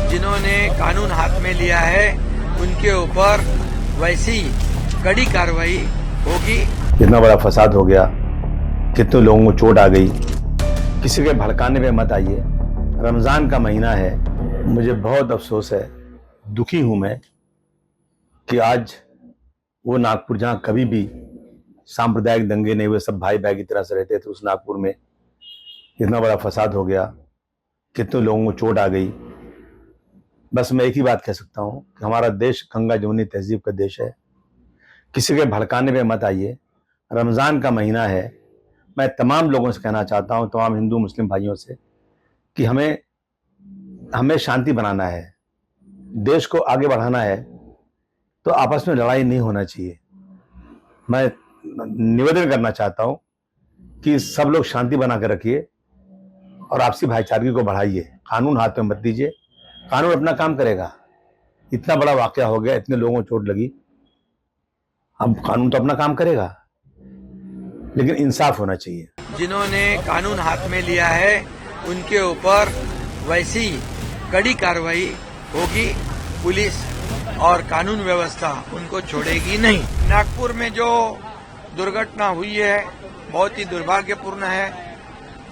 जिन्होंने कानून हाथ में लिया है उनके ऊपर वैसी कड़ी कार्रवाई होगी। इतना बड़ा फसाद हो गया, कितने लोगों को चोट आ गई, किसी के भड़काने में मत आइए। रमजान का महीना है, मुझे बहुत अफसोस है, दुखी हूं मैं कि आज वो नागपुर जहां कभी भी सांप्रदायिक दंगे नहीं हुए, सब भाई भाई की तरह से रहते थे, उस नागपुर में इतना बड़ा फसाद हो गया, कितने लोगों को चोट आ गई। बस मैं एक ही बात कह सकता हूं कि हमारा देश गंगा जमुनी तहजीब का देश है, किसी के भड़काने में मत आइए। रमजान का महीना है, मैं तमाम लोगों से कहना चाहता हूं, तमाम हिंदू मुस्लिम भाइयों से, कि हमें शांति बनाना है, देश को आगे बढ़ाना है, तो आपस में लड़ाई नहीं होना चाहिए। मैं निवेदन करना चाहता हूं कि सब लोग शांति बना कर रखिए और आपसी भाईचारगी को बढ़ाइए। कानून हाथ में मत दीजिए, कानून अपना काम करेगा। इतना बड़ा वाकया हो गया, इतने लोगों को चोट लगी, अब कानून तो अपना काम करेगा, लेकिन इंसाफ होना चाहिए। जिन्होंने कानून हाथ में लिया है उनके ऊपर वैसी कड़ी कार्रवाई होगी। पुलिस और कानून व्यवस्था उनको छोड़ेगी नहीं। नागपुर में जो दुर्घटना हुई है बहुत ही दुर्भाग्यपूर्ण है।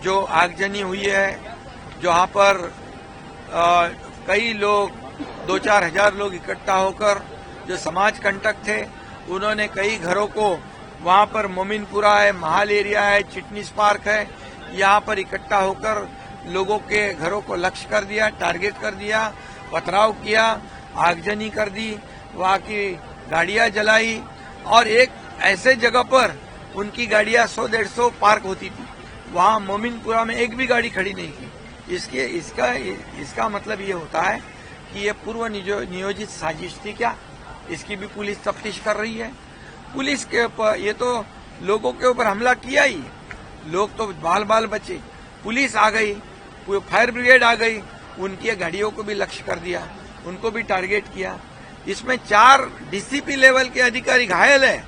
जो आगजनी हुई है, जहां पर कई लोग 2-4 हजार लोग इकट्ठा होकर जो समाज कंटक थे, उन्होंने कई घरों को वहां पर मोमिनपुरा है, महाल एरिया है, चिटनीस पार्क है, यहाँ पर इकट्ठा होकर लोगों के घरों को लक्ष्य कर दिया, टारगेट कर दिया, पथराव किया, आगजनी कर दी, वहां की गाड़ियां जलाई और एक ऐसे जगह पर उनकी गाड़ियां 100-150 पार्क होती थी, वहां मोमिनपुरा में एक भी गाड़ी खड़ी नहीं की। इसका मतलब ये होता है कि ये पूर्व नियोजित साजिश थी क्या? इसकी भी पुलिस तफ्तीश कर रही है। पुलिस के ऊपर ये तो लोगों के ऊपर हमला किया ही, लोग तो बाल बाल बचे। पुलिस आ गई, फायर ब्रिगेड आ गई, उनकी गाड़ियों को भी लक्ष्य कर दिया, उनको भी टारगेट किया। इसमें 4 डीसीपी लेवल के अधिकारी घायल है,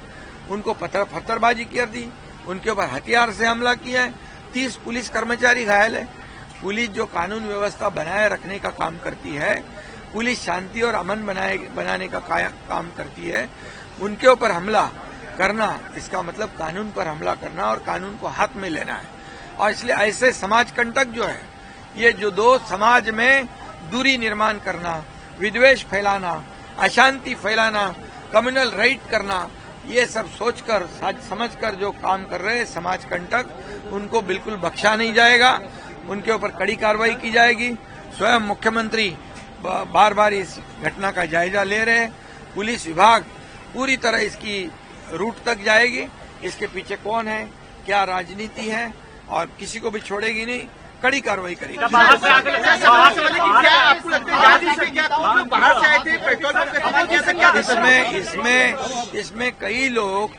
उनको पत्थरबाजी कर दी, उनके ऊपर हथियार से हमला किया है। 30 पुलिस कर्मचारी घायल है। पुलिस जो कानून व्यवस्था बनाए रखने का काम करती है, पुलिस शांति और अमन बनाने का काम करती है, उनके ऊपर हमला करना, इसका मतलब कानून पर हमला करना और कानून को हाथ में लेना है। और इसलिए ऐसे समाज कंटक जो है, ये जो दो समाज में दूरी निर्माण करना, विद्वेष फैलाना, अशांति फैलाना, कम्युनल राइट करना, ये सब सोचकर समझकर जो काम कर रहे हैं समाज कंटक, उनको बिल्कुल बख्शा नहीं जाएगा। उनके ऊपर कड़ी कार्रवाई की जाएगी। स्वयं मुख्यमंत्री बार बार इस घटना का जायजा ले रहे हैं। पुलिस विभाग पूरी तरह इसकी रूट तक जाएगी, इसके पीछे कौन है, क्या राजनीति है, और किसी को भी छोड़ेगी नहीं, कड़ी कार्रवाई करेगी। इसमें कई लोग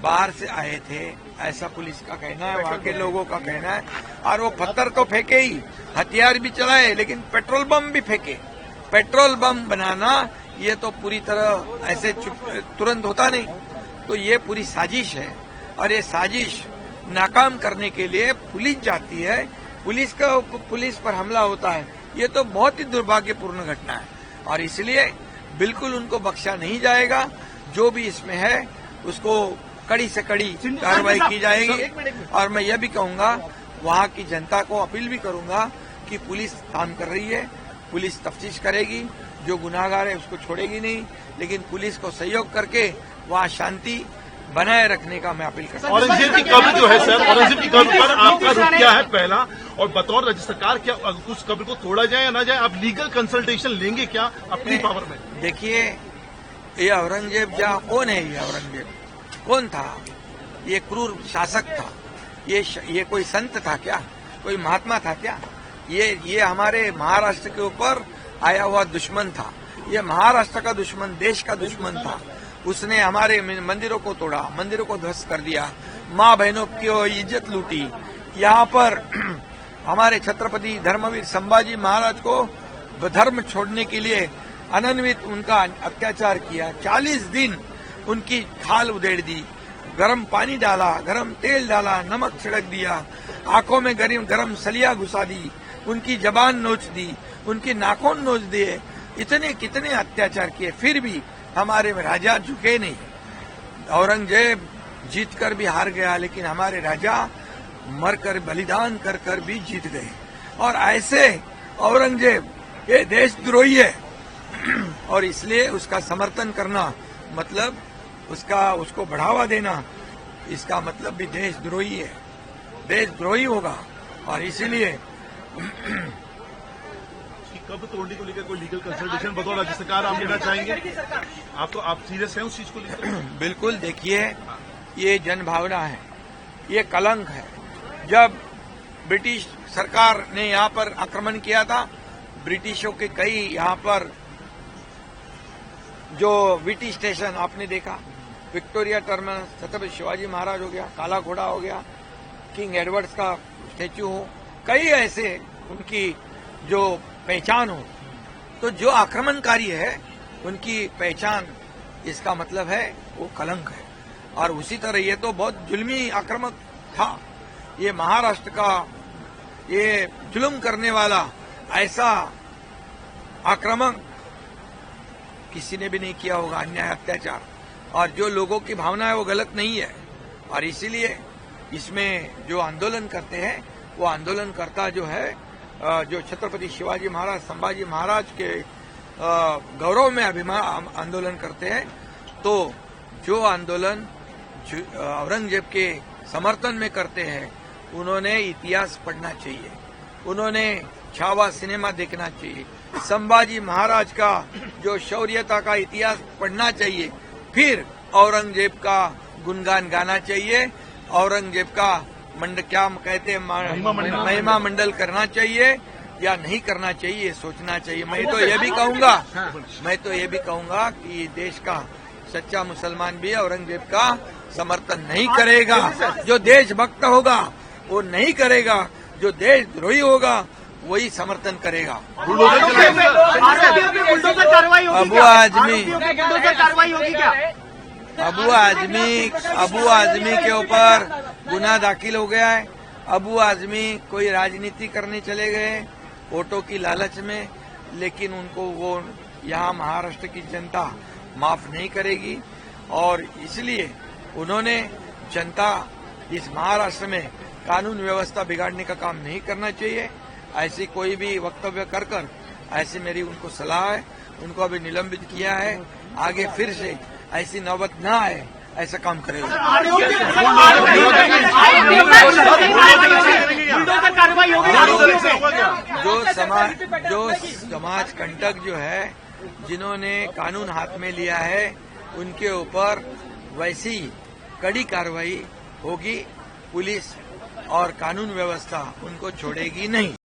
बाहर से आए थे, ऐसा पुलिस का कहना है, वहाँ के लोगों का कहना है। और वो पत्थर तो फेंके ही, हथियार भी चलाए, लेकिन पेट्रोल बम भी फेंके। पेट्रोल बम बनाना ये तो पूरी तरह ऐसे तुरंत होता नहीं, तो ये पूरी साजिश है। और ये साजिश नाकाम करने के लिए पुलिस जाती है, पुलिस पर हमला होता है। ये तो बहुत ही दुर्भाग्यपूर्ण घटना है और इसलिए बिल्कुल उनको बख्शा नहीं जाएगा। जो भी इसमें है उसको कड़ी से कड़ी कार्रवाई की जाएगी। और मैं यह भी कहूंगा, वहां की जनता को अपील भी करूंगा कि पुलिस काम कर रही है, पुलिस तफ्तीश करेगी, जो गुनाहगार है उसको छोड़ेगी नहीं, लेकिन पुलिस को सहयोग करके वहां शांति बनाए रखने का मैं अपील करता हूं। औरंगजेब की कब्र जो है सर, औरंगजेब की कब्र पर आपका रुख क्या है पहला, और बतौर राज्य सरकार क्या उस कब्र को तोड़ा जाए या ना जाए, आप लीगल कंसल्टेशन लेंगे क्या अपनी पावर में? देखिए, ये औरंगजेब कौन है? ये औरंगजेब कौन था? ये क्रूर शासक था। ये कोई संत था क्या? कोई महात्मा था क्या? ये हमारे महाराष्ट्र के ऊपर आया हुआ दुश्मन था। ये महाराष्ट्र का दुश्मन, देश का दुश्मन था। उसने हमारे मंदिरों को तोड़ा, मंदिरों को ध्वस्त कर दिया, माँ बहनों की इज्जत लूटी। यहाँ पर हमारे छत्रपति धर्मवीर संभाजी महाराज को धर्म छोड़ने के लिए अनन्वित उनका अत्याचार किया। 40 दिन उनकी खाल उधेड़ दी, गरम पानी डाला, गरम तेल डाला, नमक छिड़क दिया, आंखों में गरम सलिया घुसा दी, उनकी जबान नोच दी, उनकी नाखून नोच दिए, इतने कितने अत्याचार किए, फिर भी हमारे राजा झुके नहीं। औरंगजेब जीत कर भी हार गया, लेकिन हमारे राजा मरकर बलिदान कर कर भी जीत गए। और ऐसे औरंगजेब ये देशद्रोही है और इसलिए उसका समर्थन करना मतलब उसको बढ़ावा देना, इसका मतलब भी देशद्रोही है, देशद्रोही होगा। और इसीलिए कब तोड़ने को लेकर कोई लीगल कंसल्टेशन बतौर राज्य सरकार आप लेना चाहेंगे? आप सीरियस हैं उस चीज को लेकर? बिल्कुल, देखिए ये जनभावना है, ये कलंक है। जब ब्रिटिश सरकार ने यहाँ पर आक्रमण किया था, ब्रिटिशों के कई यहाँ पर जो वीटी स्टेशन आपने देखा, विक्टोरिया टर्मिनस, छत्रपति शिवाजी महाराज हो गया, काला घोड़ा हो गया, किंग एडवर्ड्स का स्टेच्यू हो, कई ऐसे उनकी जो पहचान हो, तो जो आक्रमणकारी है उनकी पहचान, इसका मतलब है वो कलंक है। और उसी तरह ये तो बहुत जुल्मी आक्रमक था, ये महाराष्ट्र का ये जुल्म करने वाला ऐसा आक्रमण किसी ने भी नहीं किया होगा, अन्याय अत्याचार। और जो लोगों की भावना है वो गलत नहीं है, और इसीलिए इसमें जो आंदोलन करते हैं वो आंदोलनकर्ता जो है, जो छत्रपति शिवाजी महाराज, संभाजी महाराज के गौरव में अभिमान आंदोलन करते हैं, तो जो आंदोलन औरंगजेब के समर्थन में करते हैं उन्होंने इतिहास पढ़ना चाहिए, उन्होंने छावा सिनेमा देखना चाहिए, संभाजी महाराज का जो शौर्यता का इतिहास पढ़ना चाहिए, फिर औरंगजेब का गुणगान गाना चाहिए, औरंगजेब का क्या कहते हैं महिमा मंडल करना चाहिए या नहीं करना चाहिए, सोचना चाहिए। मैं तो ये भी कहूंगा कि देश का सच्चा मुसलमान भी औरंगजेब का समर्थन नहीं करेगा। जो देशभक्त होगा वो नहीं करेगा, जो देशद्रोही होगा वही समर्थन करेगा। अबू आजमी के ऊपर गुनाह दाखिल हो गया है। अबू आजमी कोई राजनीति करने चले गए वोटों की लालच में, लेकिन उनको वो यहाँ महाराष्ट्र की जनता माफ नहीं करेगी, और इसलिए उन्होंने जनता इस महाराष्ट्र में कानून व्यवस्था बिगाड़ने का काम नहीं करना चाहिए। ऐसी कोई भी वक्तव्य कर ऐसी मेरी उनको सलाह है, उनको अभी निलंबित किया है, आगे फिर से ऐसी नौबत न आए ऐसा काम करेगा। जो समाज कंटक जो है, जिन्होंने कानून हाथ में लिया है, उनके ऊपर वैसी कड़ी कार्रवाई होगी। पुलिस और कानून व्यवस्था उनको छोड़ेगी नहीं।